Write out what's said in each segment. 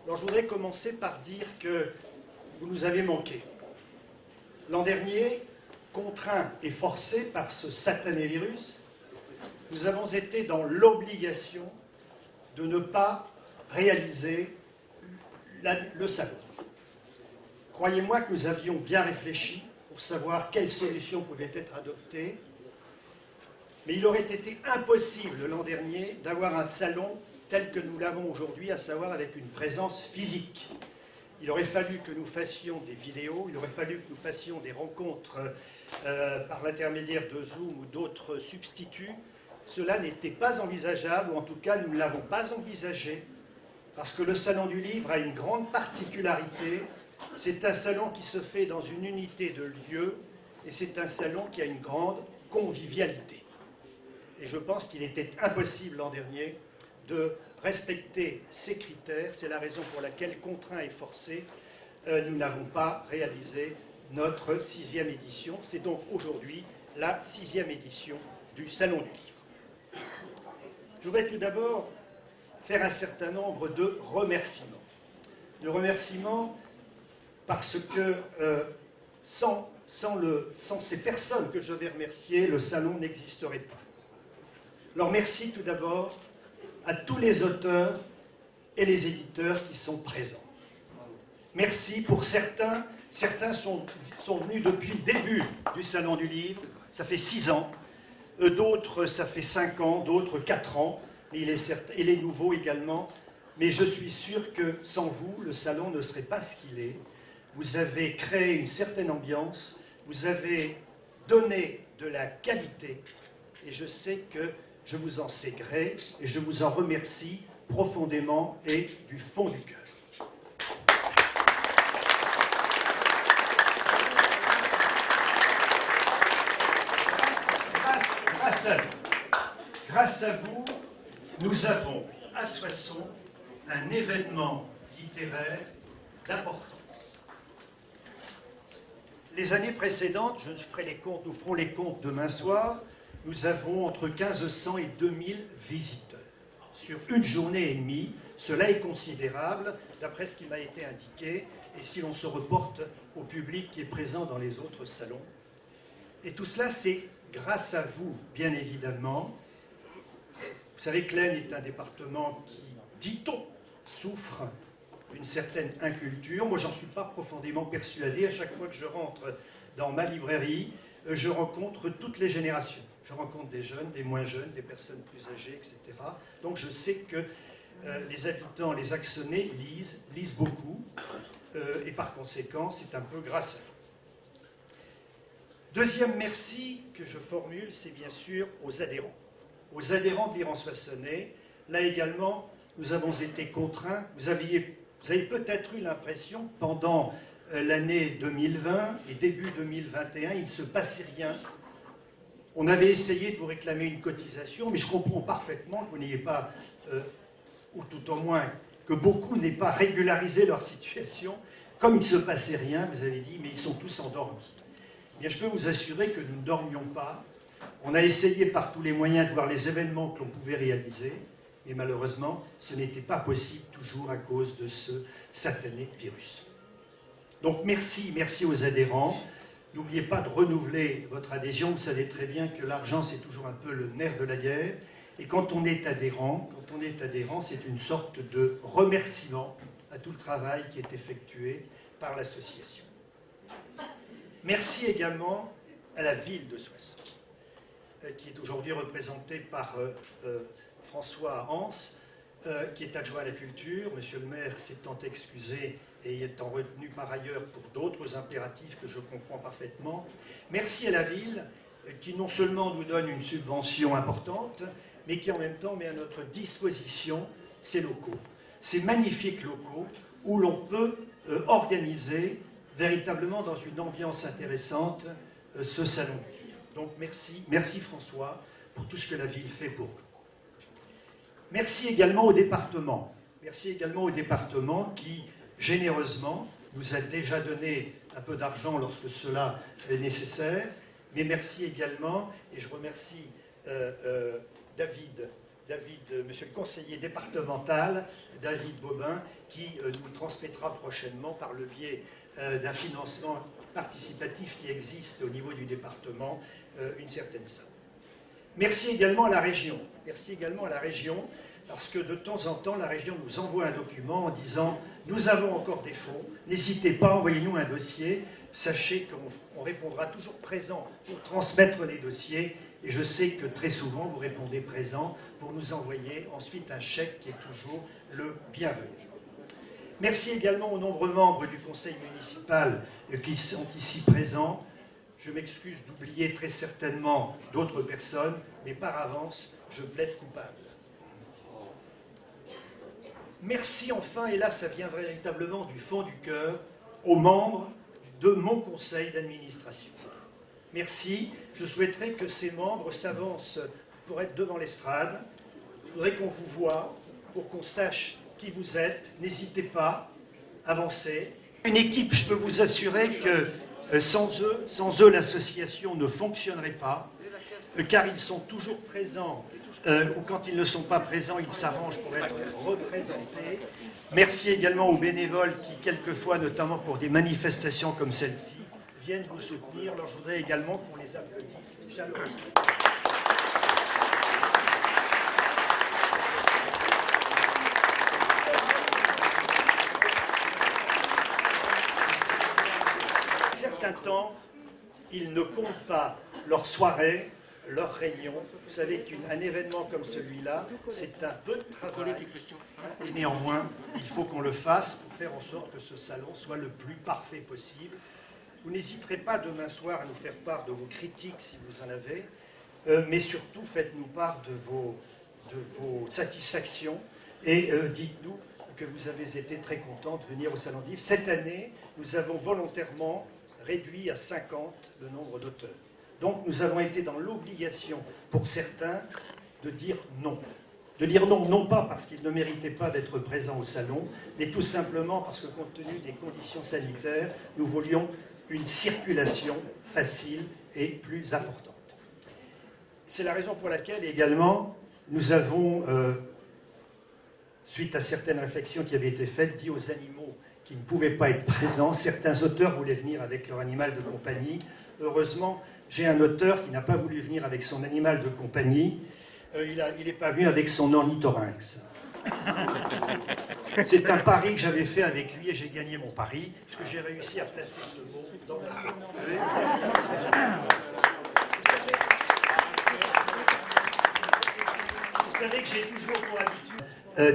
Alors, je voudrais commencer par dire que vous nous avez manqué. L'an dernier, contraints et forcés par ce satané virus, nous avons été dans l'obligation de ne pas réaliser le salon. Croyez-moi que nous avions bien réfléchi pour savoir quelles solutions pouvaient être adoptées, mais il aurait été impossible l'an dernier d'avoir un salon tel que nous l'avons aujourd'hui, à savoir avec une présence physique. Il aurait fallu que nous fassions des vidéos, il aurait fallu que nous fassions des rencontres par l'intermédiaire de Zoom ou d'autres substituts. Cela n'était pas envisageable, ou en tout cas nous ne l'avons pas envisagé, parce que le Salon du Livre a une grande particularité. C'est un salon qui se fait dans une unité de lieu, et c'est un salon qui a une grande convivialité. Et je pense qu'il était impossible l'an dernier de respecter ces critères. C'est la raison pour laquelle, contraints et forcés, nous n'avons pas réalisé notre 6e édition. C'est donc aujourd'hui la 6e édition du Salon du Livre. Je voudrais tout d'abord faire un certain nombre de remerciements. De remerciements parce que sans ces personnes que je vais remercier, le salon n'existerait pas. Alors merci tout d'abord à tous les auteurs et les éditeurs qui sont présents. Merci pour certains. Certains sont venus depuis le début du Salon du Livre, ça fait 6 ans. D'autres, ça fait 5 ans, d'autres 4 ans, et les nouveaux également. Mais je suis sûr que sans vous, le salon ne serait pas ce qu'il est. Vous avez créé une certaine ambiance, vous avez donné de la qualité, et je sais que je vous en sais gré, et je vous en remercie profondément et du fond du cœur. Grâce à vous, nous avons à Soissons un événement littéraire d'importance. Les années précédentes, je ferai les comptes, nous ferons les comptes demain soir, nous avons entre 1500 et 2000 visiteurs. Sur une journée et demie, cela est considérable, d'après ce qui m'a été indiqué, et si l'on se reporte au public qui est présent dans les autres salons. Et tout cela, c'est grâce à vous, bien évidemment. Vous savez que l'Aisne est un département qui, dit-on, souffre d'une certaine inculture. Moi, j'en suis pas profondément persuadé. À chaque fois que je rentre dans ma librairie, je rencontre toutes les générations. Je rencontre des jeunes, des moins jeunes, des personnes plus âgées, etc. Donc je sais que les habitants, les Axonais lisent beaucoup, et par conséquent, c'est un peu grâce à vous. Deuxième merci que je formule, c'est bien sûr aux adhérents de l'Iran-Soissonnais. Là également, nous avons été contraints. Vous avez peut-être eu l'impression, pendant l'année 2020 et début 2021, il ne se passait rien. On avait essayé de vous réclamer une cotisation, mais je comprends parfaitement que vous n'ayez pas, ou tout au moins que beaucoup n'aient pas régularisé leur situation. Comme il ne se passait rien, vous avez dit, mais ils sont tous endormis. Eh bien, je peux vous assurer que nous ne dormions pas. On a essayé par tous les moyens de voir les événements que l'on pouvait réaliser, mais malheureusement, ce n'était pas possible toujours à cause de ce satané virus. Donc merci aux adhérents. N'oubliez pas de renouveler votre adhésion. Vous savez très bien que l'argent, c'est toujours un peu le nerf de la guerre. Et quand on est adhérent, c'est une sorte de remerciement à tout le travail qui est effectué par l'association. Merci également à la ville de Soissons, qui est aujourd'hui représentée par François Hans, qui est adjoint à la culture. Monsieur le maire s'étant excusé et étant retenu par ailleurs pour d'autres impératifs que je comprends parfaitement. Merci à la ville qui non seulement nous donne une subvention importante, mais qui en même temps met à notre disposition ces locaux, ces magnifiques locaux où l'on peut organiser véritablement dans une ambiance intéressante ce salon du livre. Donc merci François pour tout ce que la ville fait pour nous. Merci également au département. Merci également au département qui, généreusement, nous a déjà donné un peu d'argent lorsque cela est nécessaire. Mais merci également, et je remercie David monsieur le conseiller départemental, David Bobin, qui nous transmettra prochainement par le biais d'un financement participatif qui existe au niveau du département une certaine somme. Merci également à la région. Merci également à la région, parce que de temps en temps, la région nous envoie un document en disant « Nous avons encore des fonds, n'hésitez pas, envoyez-nous un dossier. Sachez qu'on répondra toujours présent pour transmettre les dossiers. Et je sais que très souvent, vous répondez présent pour nous envoyer ensuite un chèque qui est toujours le bienvenu. Merci également aux nombreux membres du conseil municipal qui sont ici présents. Je m'excuse d'oublier très certainement d'autres personnes, mais par avance, je plaide coupable. Merci enfin, et là ça vient véritablement du fond du cœur, aux membres de mon conseil d'administration. Merci. Je souhaiterais que ces membres s'avancent pour être devant l'estrade. Je voudrais qu'on vous voie, pour qu'on sache qui vous êtes. N'hésitez pas, avancez. Une équipe, je peux vous assurer que sans eux l'association ne fonctionnerait pas, car ils sont toujours présents, ou quand ils ne sont pas présents, ils s'arrangent pour être représentés. Merci également aux bénévoles qui, quelquefois, notamment pour des manifestations comme celle-ci, viennent vous soutenir. Alors je voudrais également qu'on les applaudisse chaleureusement. Certains temps, ils ne comptent pas leurs soirées, leurs réunions. Vous savez qu'un événement comme celui-là, c'est un peu de travail. Et néanmoins, il faut qu'on le fasse pour faire en sorte que ce salon soit le plus parfait possible. Vous n'hésiterez pas demain soir à nous faire part de vos critiques si vous en avez, mais surtout faites-nous part de vos satisfactions et dites-nous que vous avez été très content de venir au Salon du Livre. Cette année, nous avons volontairement réduit à 50 le nombre d'auteurs. Donc nous avons été dans l'obligation, pour certains, de dire non. De dire non, non pas parce qu'ils ne méritaient pas d'être présents au salon, mais tout simplement parce que compte tenu des conditions sanitaires, nous voulions une circulation facile et plus importante. C'est la raison pour laquelle également nous avons, suite à certaines réflexions qui avaient été faites, dit aux animaux qui ne pouvaient pas être présents. Certains auteurs voulaient venir avec leur animal de compagnie. Heureusement, j'ai un auteur qui n'a pas voulu venir avec son animal de compagnie. Il n'est pas venu avec son ornithorynx. C'est un pari que j'avais fait avec lui et j'ai gagné mon pari, parce que j'ai réussi à placer ce mot dans mon jeu. Vous savez que j'ai toujours pour habitude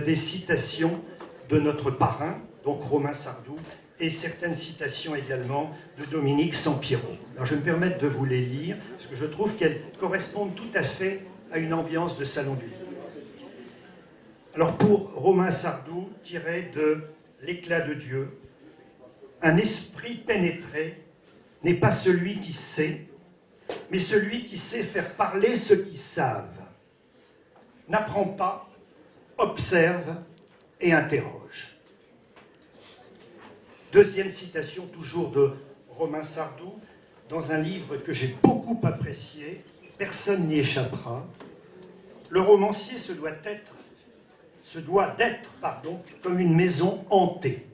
des citations de notre parrain, donc Romain Sardou, et certaines citations également de Dominique Sampiero. Alors je vais me permettre de vous les lire, parce que je trouve qu'elles correspondent tout à fait à une ambiance de Salon du Livre. Alors pour Romain Sardou, tiré de L'éclat de Dieu, un esprit pénétré n'est pas celui qui sait, mais celui qui sait faire parler ceux qui savent. N'apprends pas, observe et interroge. Deuxième citation, toujours de Romain Sardou, dans un livre que j'ai beaucoup apprécié, Personne n'y échappera. Le romancier se doit d'être comme une maison hantée.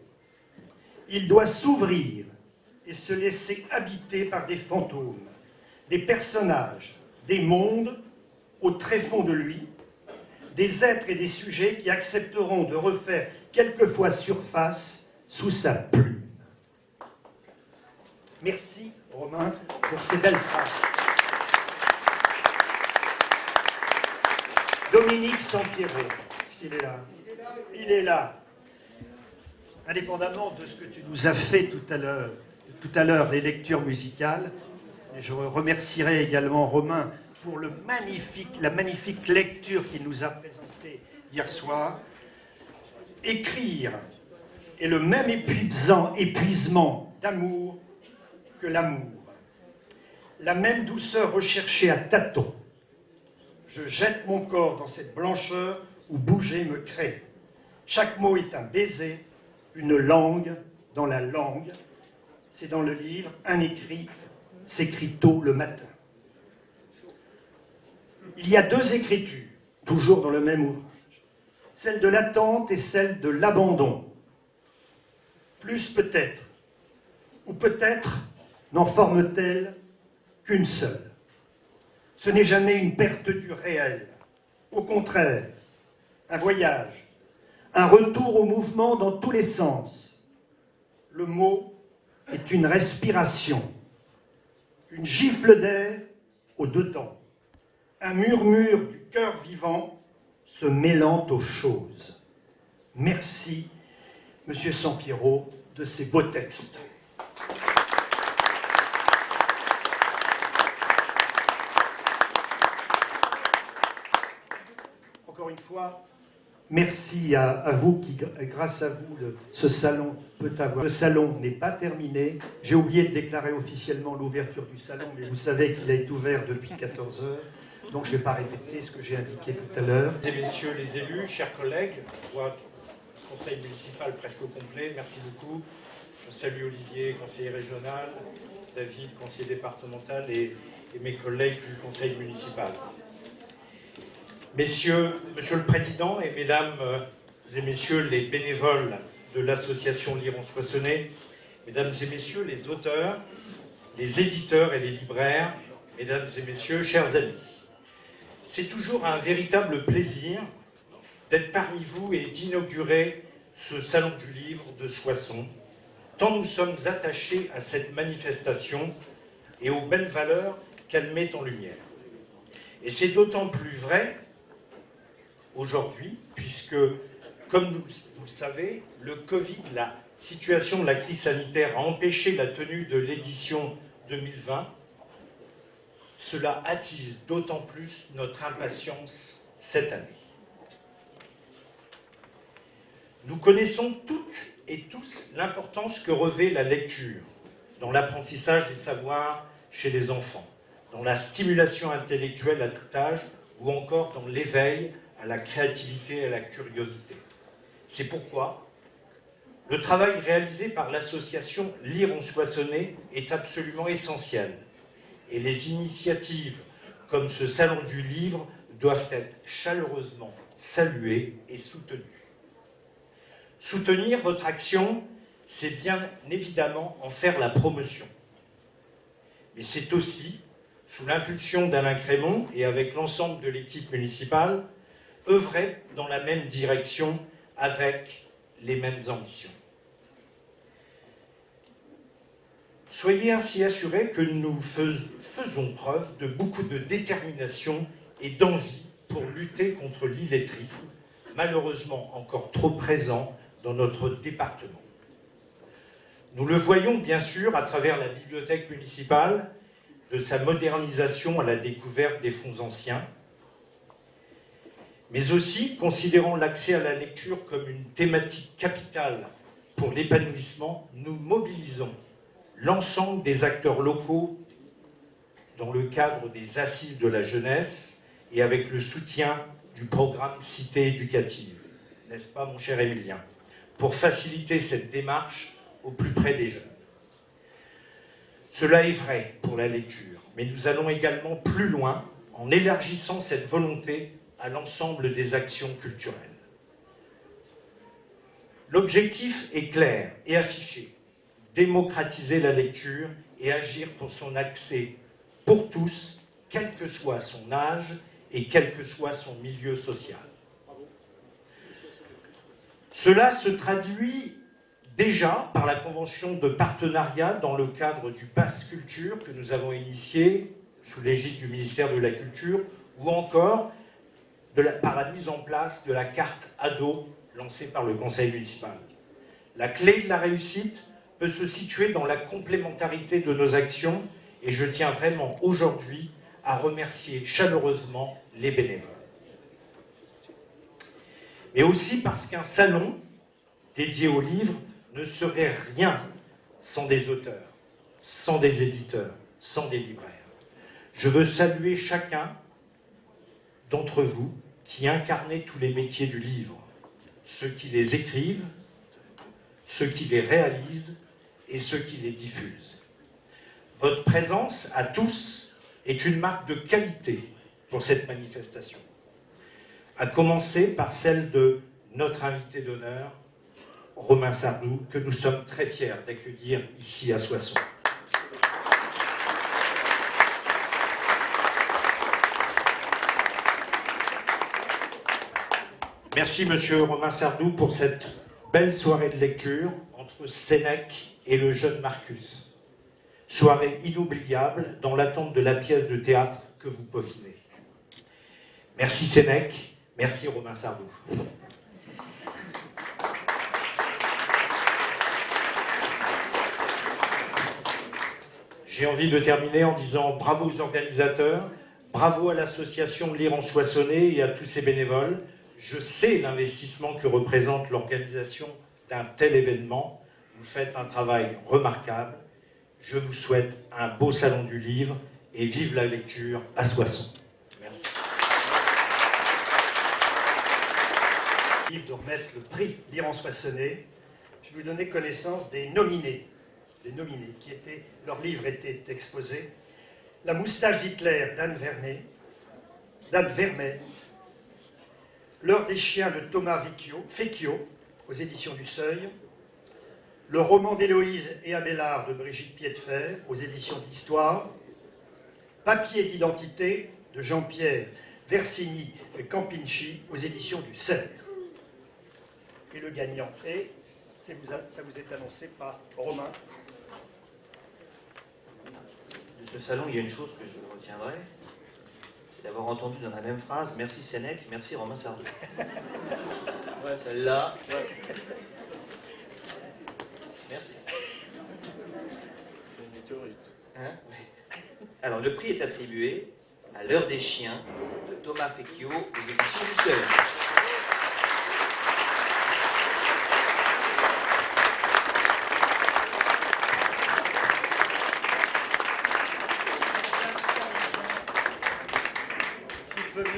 Il doit s'ouvrir et se laisser habiter par des fantômes, des personnages, des mondes au tréfonds de lui, des êtres et des sujets qui accepteront de refaire quelquefois surface sous sa plume. Merci, Romain, pour ces belles phrases. Dominique Sampiero, est-ce qu'il est là? Il est là. Indépendamment de ce que tu nous as fait tout à l'heure, les lectures musicales, et je remercierai également Romain pour la magnifique lecture qu'il nous a présentée hier soir. Écrire est le même épuisement d'amour que l'amour. La même douceur recherchée à tâtons. Je jette mon corps dans cette blancheur où bouger me crée. Chaque mot est un baiser, une langue dans la langue. C'est dans le livre, un écrit s'écrit tôt le matin. Il y a deux écritures toujours dans le même ouvrage. Celle de l'attente et celle de l'abandon. Plus peut-être, ou peut-être n'en forme-t-elle qu'une seule. Ce n'est jamais une perte du réel. Au contraire, un voyage, un retour au mouvement dans tous les sens. Le mot est une respiration, une gifle d'air aux deux temps, un murmure du cœur vivant se mêlant aux choses. Merci, Monsieur Sampiero, de ces beaux textes. Encore une fois, merci à vous qui, grâce à vous, ce salon peut avoir. Le salon n'est pas terminé. J'ai oublié de déclarer officiellement l'ouverture du salon, mais vous savez qu'il est ouvert depuis 14 heures. Donc je ne vais pas répéter ce que j'ai indiqué tout à l'heure. Mesdames et messieurs les élus, chers collègues, je vois le conseil municipal presque au complet, merci beaucoup. Je salue Olivier, conseiller régional, David, conseiller départemental et mes collègues du conseil municipal. Monsieur le Président et Mesdames et Messieurs les bénévoles de l'association Lire en Soissonnais, Mesdames et Messieurs les auteurs, les éditeurs et les libraires, Mesdames et Messieurs, chers amis. C'est toujours un véritable plaisir d'être parmi vous et d'inaugurer ce Salon du Livre de Soissons, tant nous sommes attachés à cette manifestation et aux belles valeurs qu'elle met en lumière. Et c'est d'autant plus vrai aujourd'hui, puisque, comme vous le savez, le Covid, la situation de la crise sanitaire a empêché la tenue de l'édition 2020. Cela attise d'autant plus notre impatience cette année. Nous connaissons toutes et tous l'importance que revêt la lecture dans l'apprentissage des savoirs chez les enfants, dans la stimulation intellectuelle à tout âge ou encore dans l'éveil à la créativité et à la curiosité. C'est pourquoi le travail réalisé par l'association Lire en Soissonnais est absolument essentiel. Et les initiatives comme ce Salon du Livre doivent être chaleureusement saluées et soutenues. Soutenir votre action, c'est bien évidemment en faire la promotion. Mais c'est aussi, sous l'impulsion d'Alain Crémont et avec l'ensemble de l'équipe municipale, œuvrer dans la même direction avec les mêmes ambitions. Soyez ainsi assurés que nous faisons preuve de beaucoup de détermination et d'envie pour lutter contre l'illettrisme, malheureusement encore trop présent dans notre département. Nous le voyons bien sûr à travers la bibliothèque municipale, de sa modernisation à la découverte des fonds anciens, mais aussi, considérant l'accès à la lecture comme une thématique capitale pour l'épanouissement, nous mobilisons l'ensemble des acteurs locaux dans le cadre des Assises de la jeunesse et avec le soutien du programme Cité éducative, n'est-ce pas mon cher Émilien, pour faciliter cette démarche au plus près des jeunes. Cela est vrai pour la lecture, mais nous allons également plus loin en élargissant cette volonté à l'ensemble des actions culturelles. L'objectif est clair et affiché, démocratiser la lecture et agir pour son accès pour tous, quel que soit son âge et quel que soit son milieu social. Cela se traduit déjà par la convention de partenariat dans le cadre du Pass Culture que nous avons initié sous l'égide du ministère de la Culture, ou encore par la mise en place de la carte ado lancée par le conseil municipal. La clé de la réussite peut se situer dans la complémentarité de nos actions et je tiens vraiment aujourd'hui à remercier chaleureusement les bénévoles. Mais aussi parce qu'un salon dédié aux livres ne serait rien sans des auteurs, sans des éditeurs, sans des libraires. Je veux saluer chacun d'entre vous qui incarnez tous les métiers du livre, ceux qui les écrivent, ceux qui les réalisent et ceux qui les diffusent. Votre présence à tous est une marque de qualité pour cette manifestation. à commencer par celle de notre invité d'honneur, Romain Sardou, que nous sommes très fiers d'accueillir ici à Soissons. Merci, monsieur Romain Sardou, pour cette belle soirée de lecture entre Sénèque et le jeune Marcus. Soirée inoubliable dans l'attente de la pièce de théâtre que vous peaufinez. Merci Sénèque, merci Romain Sardou. J'ai envie de terminer en disant bravo aux organisateurs, bravo à l'association Lire en Soissonnais et à tous ses bénévoles. Je sais l'investissement que représente l'organisation d'un tel événement. Vous faites un travail remarquable. Je vous souhaite un beau salon du livre et vive la lecture à Soissons. Merci. De remettre le prix Lire en Soissonnais, je vais vous donner connaissance des nominés qui étaient, leurs livres étaient exposés. La moustache d'Hitler d'Anne Vermet, L'heure des chiens de Thomas Fecchio, aux éditions du Seuil, Le roman d'Héloïse et Abélard de Brigitte Piedfer, aux éditions de l'Histoire, Papier d'identité de Jean-Pierre Versini et Campinci, aux éditions du Cerf. Et le gagnant est, ça vous est annoncé par Romain. De ce salon, il y a une chose que je retiendrai, c'est d'avoir entendu dans la même phrase « Merci Sénèque, merci Romain Sardou ». Ouais, celle-là. Ouais. Merci. C'est une météorite. Hein? Alors, le prix est attribué à L'heure des chiens de Thomas Fecchio aux éditions du Seuil.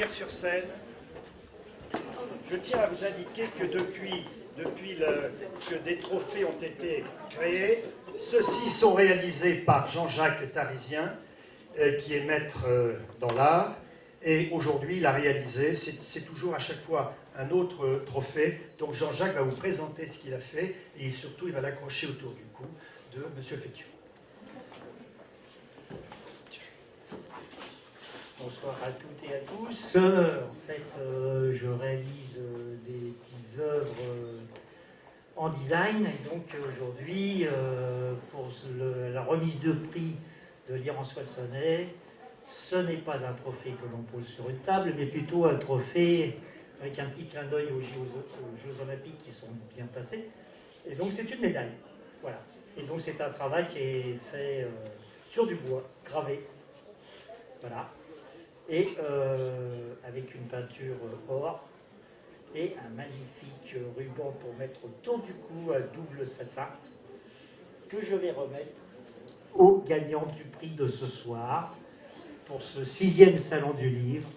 Sur scène, je tiens à vous indiquer que depuis que des trophées ont été créés, ceux-ci sont réalisés par Jean-Jacques Tarizien, qui est maître dans l'art, et aujourd'hui il a réalisé, c'est toujours à chaque fois un autre trophée, donc Jean-Jacques va vous présenter ce qu'il a fait, et surtout il va l'accrocher autour du cou de M. Fecchio. Bonsoir à toutes et à tous. En fait, je réalise des petites œuvres en design. Et donc aujourd'hui, pour la remise de prix de Lire en Soissonnais, ce n'est pas un trophée que l'on pose sur une table, mais plutôt un trophée avec un petit clin d'œil aux Jeux Olympiques qui sont bien passés. Et donc c'est une médaille. Voilà. Et donc c'est un travail qui est fait sur du bois, gravé. Voilà. Et avec une peinture or et un magnifique ruban pour mettre autour du cou à double satin que je vais remettre au gagnant du prix de ce soir pour ce 6e salon du livre,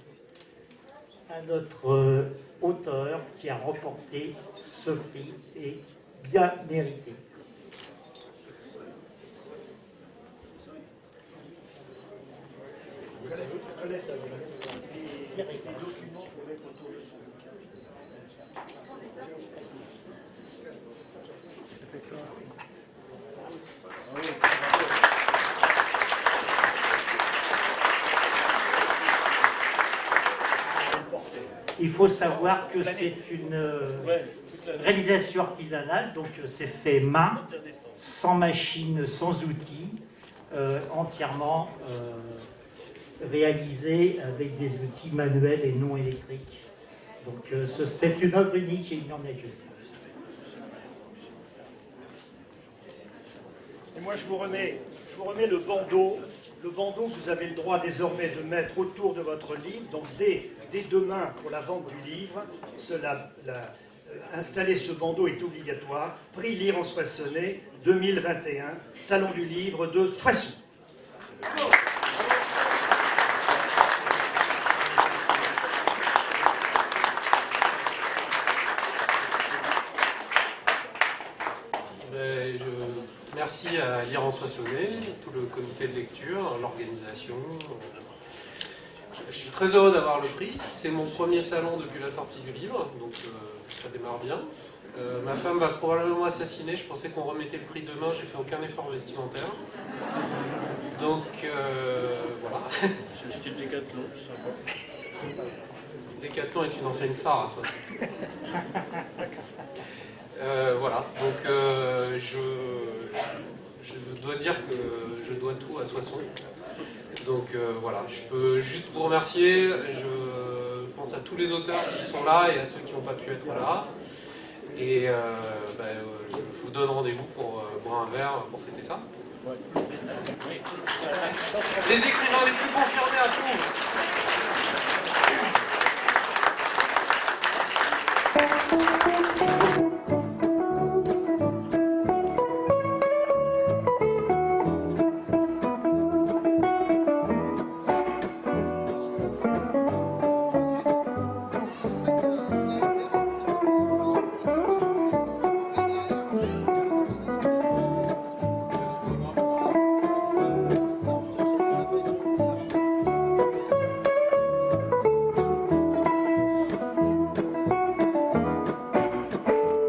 à notre auteur qui a remporté ce prix et bien mérité. Il faut savoir que c'est une réalisation artisanale, donc c'est fait main, sans machine, sans outils, entièrement réalisé avec des outils manuels et non électriques. Donc c'est une œuvre unique et il n'en est qu'une. Et moi je vous remets le bandeau que vous avez le droit désormais de mettre autour de votre livre. Donc dès demain, pour la vente du livre, installer ce bandeau est obligatoire. Prix Lire en Soissonnais 2021, Salon du livre de Soissons. Merci à Lire en Soissonnais, tout le comité de lecture, l'organisation. Je suis très heureux d'avoir le prix. C'est mon premier salon depuis la sortie du livre, donc ça démarre bien. Ma femme va probablement assassiner. Je pensais qu'on remettait le prix demain. J'ai fait aucun effort vestimentaire. Donc voilà. C'est le style Décathlon, sympa. Décathlon est une enseigne phare à soi. Voilà. Donc je dois dire que je dois tout à Soissons. Donc voilà, je peux juste vous remercier. Je pense à tous les auteurs qui sont là et à ceux qui n'ont pas pu être là. Et je vous donne rendez-vous pour boire un verre pour fêter ça. Ouais. Les écrivains les plus confirmés à tout.